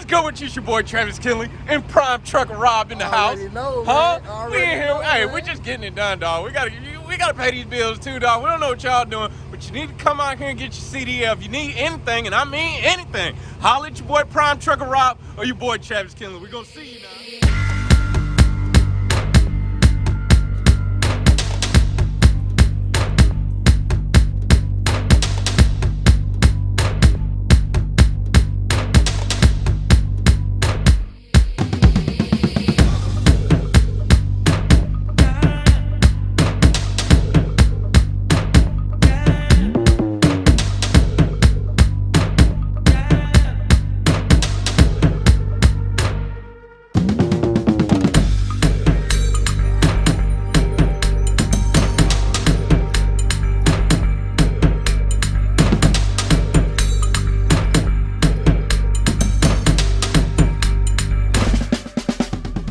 good with you? It's your boy Travis Kinley and Prime Truck Rob in the house. Know, huh? We in here. Know, hey, man. we just getting it done, dog. We gotta pay these bills too, dog. We don't know what y'all doing, but you need to come out here and get your CDL. If you need anything, and I mean anything, holla at your boy Prime Truck Rob or your boy Travis Kinley. We gonna see you now.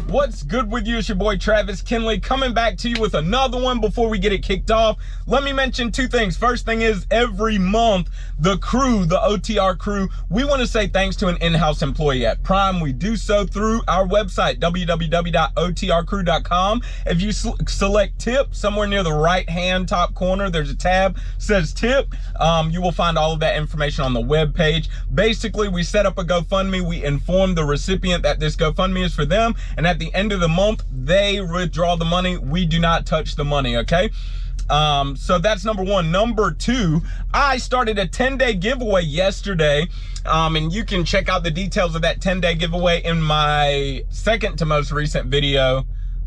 What's good with you? It's your boy Travis Kinley coming back to you with another one. Before we get it kicked off, let me mention two things. First thing is, every month the crew, the OTR crew, we want to say thanks to an in-house employee at Prime. We do so through our website, www.otrcrew.com. If you select tip, somewhere near the right hand top corner there's a tab says tip. You will find all of that information on the web page. Basically, we set up a GoFundMe. We inform the recipient that this GoFundMe is for them, and at the end of the month they withdraw the money. We do not touch the money, okay? So that's number one. Number two, I started a 10-day giveaway yesterday, and you can check out the details of that 10-day giveaway in my second to most recent video,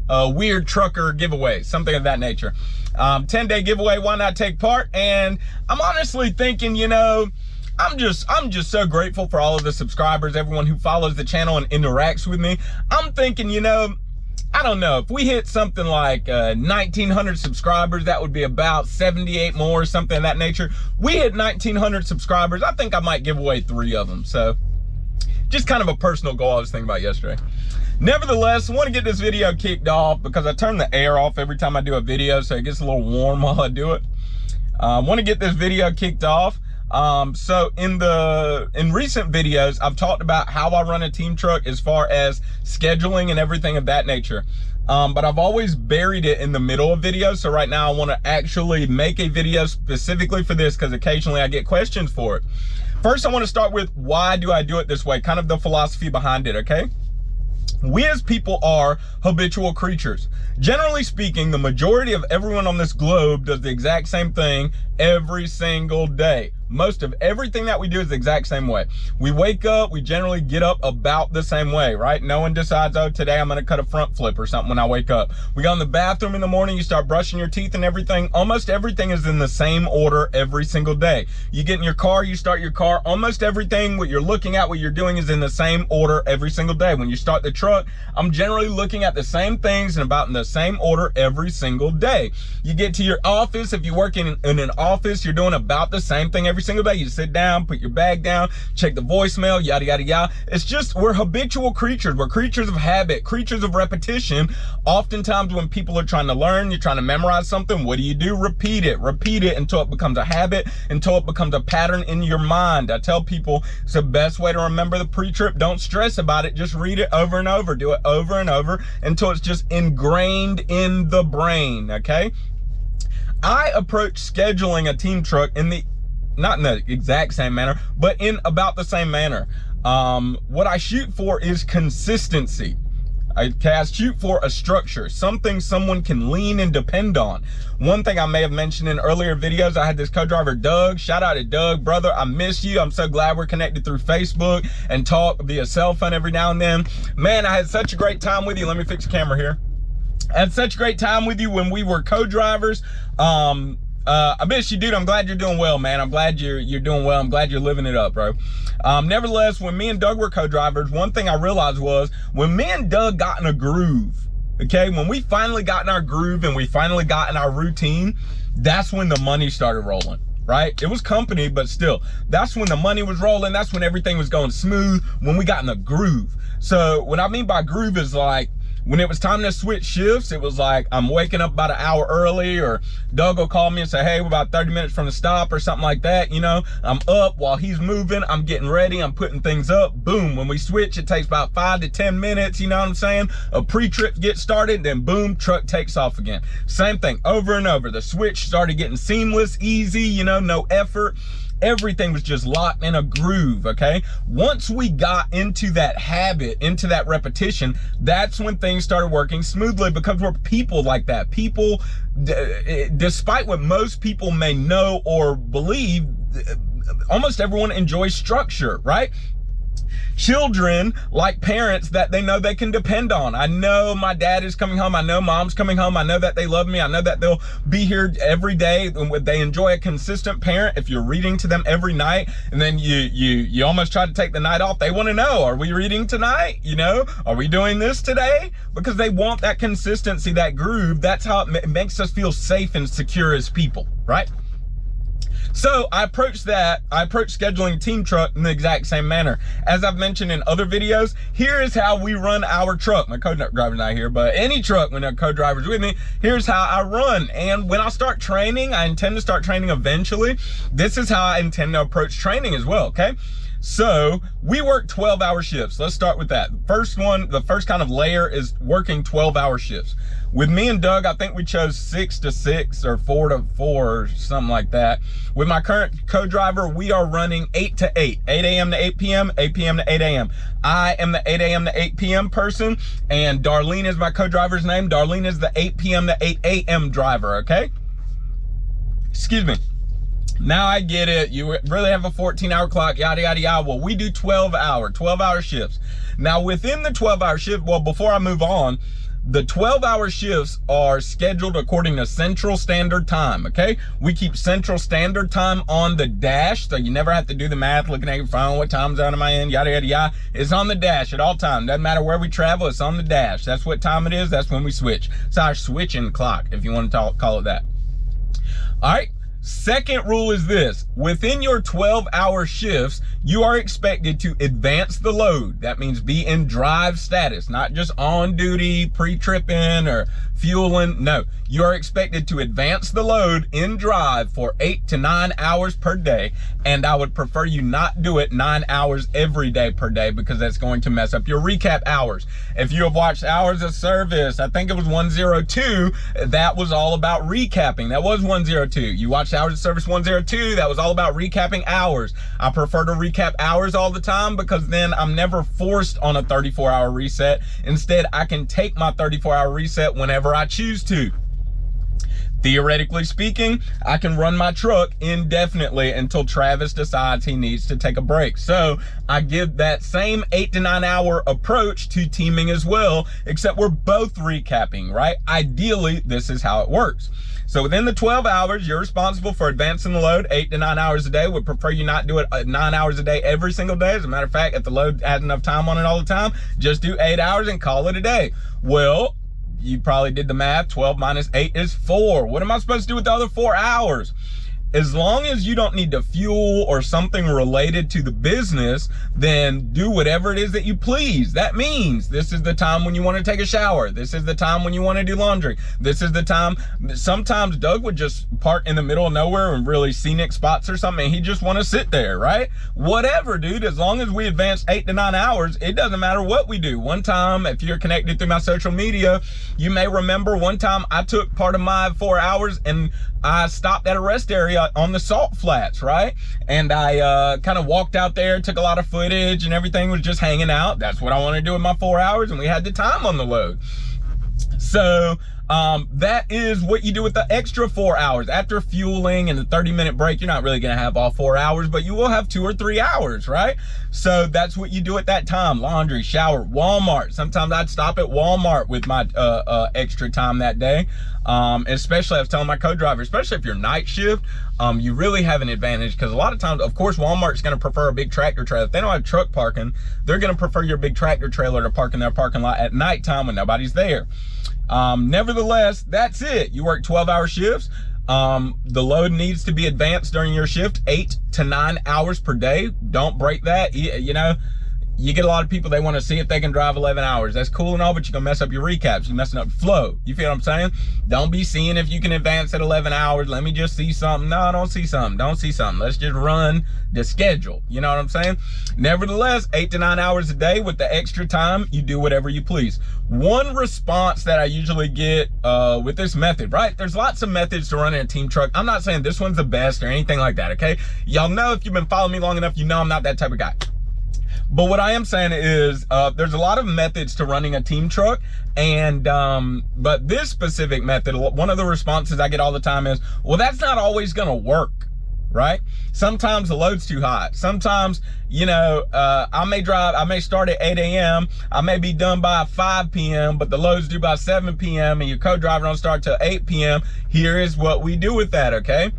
weird trucker giveaway, something of that nature. 10-day giveaway, why not take part? And I'm honestly thinking, you know, I'm just so grateful for all of the subscribers, everyone who follows the channel and interacts with me. I'm thinking, you know, I don't know, if we hit something like 1,900 subscribers, that would be about 78 more, something of that nature. We hit 1,900 subscribers, I think I might give away 3 of them. So just kind of a personal goal I was thinking about yesterday. Nevertheless, I want to get this video kicked off because I turn the air off every time I do a video, so it gets a little warm while I do it. I want to get this video kicked off. So in recent videos, I've talked about how I run a team truck as far as scheduling and everything of that nature. But I've always buried it in the middle of videos. So right now I want to actually make a video specifically for this because occasionally I get questions for it. First, I want to start with why do I do it this way? Kind of the philosophy behind it, okay? We as people are habitual creatures. Generally speaking, the majority of everyone on this globe does the exact same thing every single day. Most of everything that we do is the exact same way. We wake up, we generally get up about the same way, right? No one decides, oh, today I'm gonna cut a front flip or something when I wake up. We go in the bathroom in the morning, you start brushing your teeth and everything. Almost everything is in the same order every single day. You get in your car, you start your car. Almost everything, what you're looking at, what you're doing is in the same order every single day. When you start the truck, I'm generally looking at the same things and about in the same order every single day. You get to your office, if you work in an office, you're doing about the same thing every single day. You sit down, put your bag down, check the voicemail, yada, yada, yada. It's just, we're habitual creatures. We're creatures of habit, creatures of repetition. Oftentimes when people are trying to learn, you're trying to memorize something, what do? Repeat it until it becomes a habit, until it becomes a pattern in your mind. I tell people it's the best way to remember the pre-trip. Don't stress about it. Just read it over and over. Do it over and over until it's just ingrained in the brain, okay? I approach scheduling a team truck not in the exact same manner, but in about the same manner. What I shoot for is consistency. I shoot for a structure, something someone can lean and depend on. One thing I may have mentioned in earlier videos, I had this co-driver, Doug. Shout out to Doug, brother. I miss you. I'm so glad we're connected through Facebook and talk via cell phone every now and then. Man, I had such a great time with you. Let me fix the camera here. I had such a great time with you when we were co-drivers. I miss you, dude. I'm glad you're doing well, man. I'm glad you're doing well. I'm glad you're living it up, bro. Nevertheless, when me and Doug were co-drivers, one thing I realized was when me and Doug got in a groove, okay, when we finally got in our groove and we finally got in our routine, that's when the money started rolling, right? It was company, but still, that's when the money was rolling. That's when everything was going smooth, when we got in the groove. So what I mean by groove is like, When it was time to switch shifts, it was like I'm waking up about an hour early, or Doug will call me and say, hey, we're about 30 minutes from the stop or something like that. You know, I'm up while he's moving, I'm getting ready, I'm putting things up. Boom, when we switch, it takes about 5 to 10 minutes, you know what I'm saying? A pre-trip gets started, then boom, truck takes off again. Same thing over and over. The switch started getting seamless, easy, you know, no effort. Everything was just locked in a groove, okay? Once we got into that habit, into that repetition, that's when things started working smoothly, because we're people like that. People, despite what most people may know or believe, almost everyone enjoys structure, right? Children like parents that they know they can depend on. I know my dad is coming home. I know mom's coming home. I know that they love me. I know that they'll be here every day. They enjoy a consistent parent. If you're reading to them every night and then you almost try to take the night off, they want to know, are we reading tonight? You know, are we doing this today? Because they want that consistency, that groove. That's how it makes us feel safe and secure as people, right? So I approach scheduling Team Truck in the exact same manner. As I've mentioned in other videos, here is how we run our truck. My co-driver's not here, but any truck when a co-driver's with me, here's how I run. And when I start training, I intend to start training eventually. This is how I intend to approach training as well, okay? So we work 12-hour shifts. Let's start with that. The first kind of layer is working 12-hour shifts. With me and Doug, I think we chose 6 to 6 or 4 to 4 or something like that. With my current co-driver, we are running 8 to 8, 8 a.m. to 8 p.m., 8 p.m. to 8 a.m. I am the 8 a.m. to 8 p.m. person, and Darlene is my co-driver's name. Darlene is the 8 p.m. to 8 a.m. driver, okay? Excuse me. Now I get it. You really have a 14-hour clock, yada, yada, yada. Well, we do 12-hour shifts. Now, within the 12-hour shift, well, before I move on, the 12-hour shifts are scheduled according to Central Standard Time, okay? We keep Central Standard Time on the dash, so you never have to do the math, looking at your phone, what time zone am I in, yada, yada, yada. It's on the dash at all times. Doesn't matter where we travel, it's on the dash. That's what time it is. That's when we switch. It's our switching clock, if you want to call it that. All right. Second rule is this: within your 12-hour shifts, you are expected to advance the load. That means be in drive status, not just on duty, pre-tripping or fueling. No, you are expected to advance the load in drive for 8 to 9 hours per day. And I would prefer you not do it 9 hours every day per day, because that's going to mess up your recap hours. If you have watched Hours of Service, I think it was 102, that was all about recapping. That was 102. You watched Hours of Service 102, that was all about recapping hours. I prefer to recap hours all the time, because then I'm never forced on a 34-hour reset. Instead, I can take my 34-hour reset whenever I choose to. Theoretically speaking, I can run my truck indefinitely until Travis decides he needs to take a break. So I give that same 8 to 9 hour approach to teaming as well, except we're both recapping, right? Ideally, this is how it works. So within the 12 hours, you're responsible for advancing the load 8 to 9 hours a day. Would prefer you not do it 9 hours a day every single day. As a matter of fact, if the load has enough time on it all the time, just do 8 hours and call it a day. Well, you probably did the math. 12 minus 8 is 4. What am I supposed to do with the other 4 hours? As long as you don't need to fuel or something related to the business, then do whatever it is that you please. That means this is the time when you want to take a shower. This is the time when you want to do laundry. This is the time. Sometimes Doug would just park in the middle of nowhere in really scenic spots or something, and he just want to sit there, right? Whatever, dude. As long as we advance 8 to 9 hours, it doesn't matter what we do. One time, if you're connected through my social media, you may remember one time I took part of my 4 hours and I stopped at a rest area on the salt flats, right? And I kind of walked out there, took a lot of footage, and everything was just hanging out. That's what I want to do with my 4 hours, and we had the time on the load. So that is what you do with the extra 4 hours. After fueling and the 30-minute break, you're not really going to have all 4 hours, but you will have 2 or 3 hours, right? So that's what you do at that time. Laundry, shower, Walmart. Sometimes I'd stop at Walmart with my extra time that day. Especially, I was telling my co-driver, especially if you're night shift, you really have an advantage, because a lot of times, of course, Walmart's going to prefer a big tractor trailer. If they don't have truck parking, they're going to prefer your big tractor trailer to park in their parking lot at nighttime when nobody's there. Nevertheless, that's it. You work 12-hour shifts. The load needs to be advanced during your shift 8 to 9 hours per day. Don't break that. You know, you get a lot of people, they want to see if they can drive 11 hours. That's cool and all, but you're going to mess up your recaps. You're messing up flow. You feel what I'm saying? Don't be seeing if you can advance at 11 hours. Let me just see something. No, don't see something. Don't see something. Let's just run the schedule. You know what I'm saying? Nevertheless, 8 to 9 hours a day with the extra time, you do whatever you please. One response that I usually get with this method, right? There's lots of methods to running a team truck. I'm not saying this one's the best or anything like that, okay? Y'all know, if you've been following me long enough, you know I'm not that type of guy. But what I am saying is there's a lot of methods to running a team truck, and but this specific method, one of the responses I get all the time is, well, that's not always gonna work, right? Sometimes the load's too hot. Sometimes, you know, I may start at 8 a.m. I may be done by 5 p.m., but the load's due by 7 p.m. and your co-driver don't start till 8 p.m. Here is what we do with that, okay?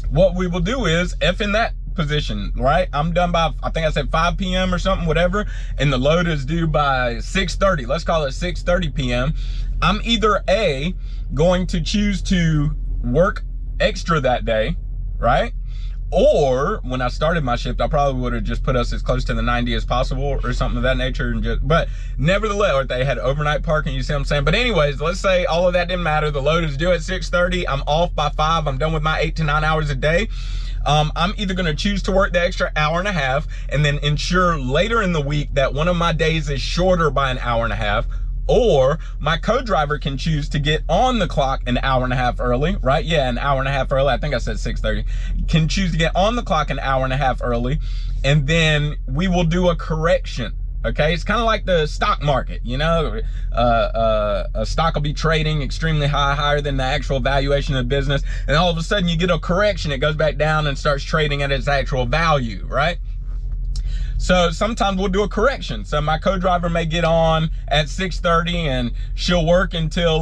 What we will do is, if in that position, right, I'm done by, I think I said 5 p.m. or something, whatever, and the load is due by 6:30, let's call it 6:30 p.m. I'm either A, going to choose to work extra that day, right? Or when I started my shift, I probably would have just put us as close to the 90 as possible or something of that nature, and just, but nevertheless, or if they had overnight parking, you see what I'm saying? But anyways, let's say all of that didn't matter. The load is due at 6:30. I'm off by 5. I'm done with my 8 to 9 hours a day. I'm either going to choose to work the extra hour and a half and then ensure later in the week that one of my days is shorter by an hour and a half, or my co-driver can choose to get on the clock an hour and a half early, right? Yeah, an hour and a half early. I think I said 6:30. Can choose to get on the clock an hour and a half early, and then we will do a correction. Okay, it's kind of like the stock market, you know, a stock will be trading extremely higher than the actual valuation of the business. And all of a sudden you get a correction, it goes back down and starts trading at its actual value, right? So sometimes we'll do a correction. So my co-driver may get on at 6:30 and she'll work until,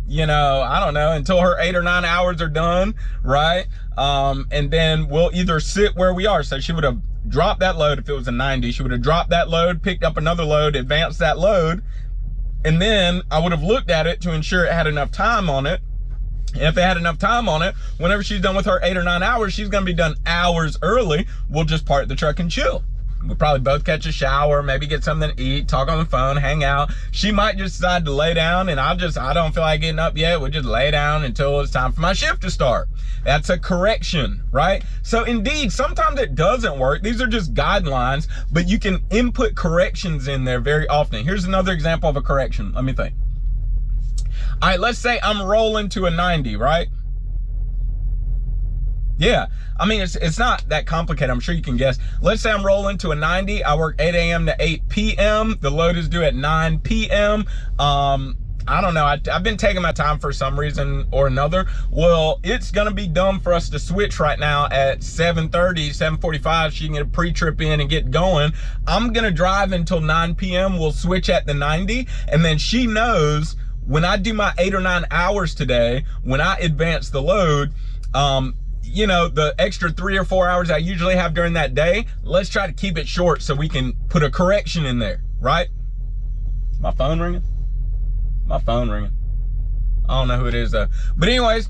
you know, I don't know, until her 8 or 9 hours are done, right? And then we'll either sit where we are. So she would have dropped that load. If it was a 90, she would have dropped that load, picked up another load, advanced that load, and then I would have looked at it to ensure it had enough time on it. And if it had enough time on it, whenever she's done with her 8 or 9 hours, she's gonna be done hours early. We'll just park the truck and chill. We'll probably both catch a shower, maybe get something to eat, talk on the phone, hang out. She might just decide to lay down, and I don't feel like getting up yet. We'll just lay down until it's time for my shift to start. That's a correction, right? So indeed, sometimes it doesn't work. These are just guidelines, but you can input corrections in there very often. Here's another example of a correction. Let me think. All right, let's say I'm rolling to a 90, right? Yeah, I mean, it's not that complicated. I'm sure you can guess. Let's say I'm rolling to a 90. I work 8 a.m. to 8 p.m. The load is due at 9 p.m. I don't know. I've been taking my time for some reason or another. Well, it's going to be dumb for us to switch right now at 7:30, 7:45. She can get a pre-trip in and get going. I'm going to drive until 9 p.m. We'll switch at the 90. And then she knows when I do my 8 or 9 hours today, when I advance the load, you know, the extra 3 or 4 hours I usually have during that day, let's try to keep it short so we can put a correction in there, right? My phone ringing? My phone ringing. I don't know who it is though. But anyways,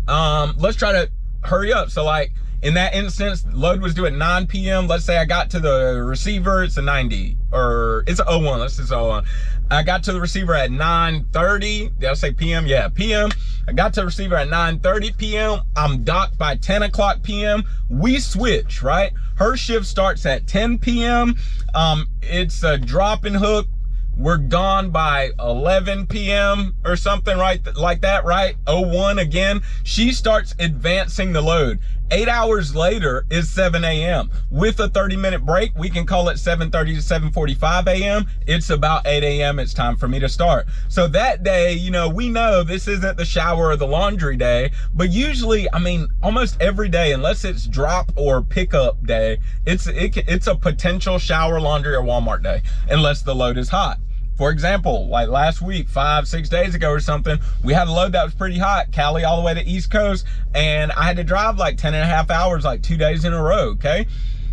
let's try to hurry up. So like in that instance, load was due at 9 p.m. Let's say I got to the receiver, it's a 90, or it's a 01, let's just 01. I got to the receiver at 9:30. Did I say PM? Yeah, PM. I got to the receiver at 9:30 p.m. I'm docked by 10 o'clock p.m. We switch, right? Her shift starts at 10 p.m. It's a drop and hook. We're gone by 11 p.m. or something, right? Like that, right? 01 again. She starts advancing the load. 8 hours later is 7 a.m. With a 30-minute break, we can call it 7:30 to 7:45 a.m. It's about 8 a.m. It's time for me to start. So that day, you know, we know this isn't the shower or the laundry day, but usually, I mean, almost every day, unless it's drop or pickup day, it's a potential shower, laundry, or Walmart day, unless the load is hot. For example, like last week, 5-6 days ago or something, we had a load that was pretty hot, Cali all the way to East Coast, and I had to drive like 10 and a half hours, like 2 days in a row, okay?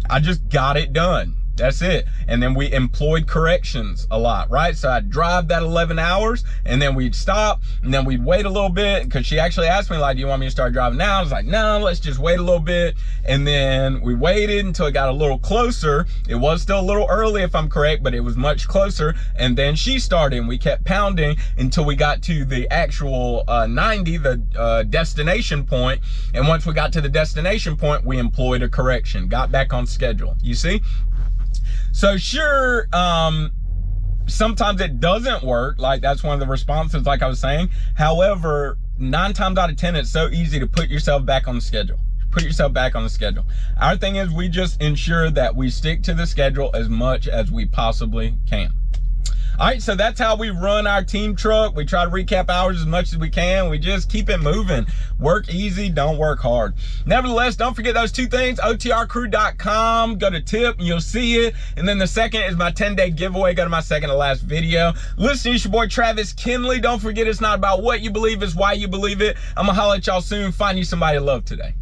I just got it done. That's it. And then we employed corrections a lot, right? So I'd drive that 11 hours and then we'd stop and then we'd wait a little bit, because she actually asked me, like, do you want me to start driving now? I was like, no, let's just wait a little bit. And then we waited until it got a little closer. It was still a little early if I'm correct, but it was much closer. And then she started and we kept pounding until we got to the actual 90, the destination point. And once we got to the destination point, we employed a correction, got back on schedule. You see? So sure, sometimes it doesn't work. Like, that's one of the responses, like I was saying. However, 9 times out of 10, it's so easy to put yourself back on the schedule. Put yourself back on the schedule. Our thing is, we just ensure that we stick to the schedule as much as we possibly can. All right, so that's how we run our team truck. We try to recap hours as much as we can. We just keep it moving. Work easy, don't work hard. Nevertheless, don't forget those 2 things, otrcrew.com, go to tip and you'll see it. And then the second is my 10-day giveaway. Go to my second to last video. Listen, it's your boy Travis Kinley. Don't forget, it's not about what you believe, it's why you believe it. I'm gonna holler at y'all soon. Find you somebody to love today.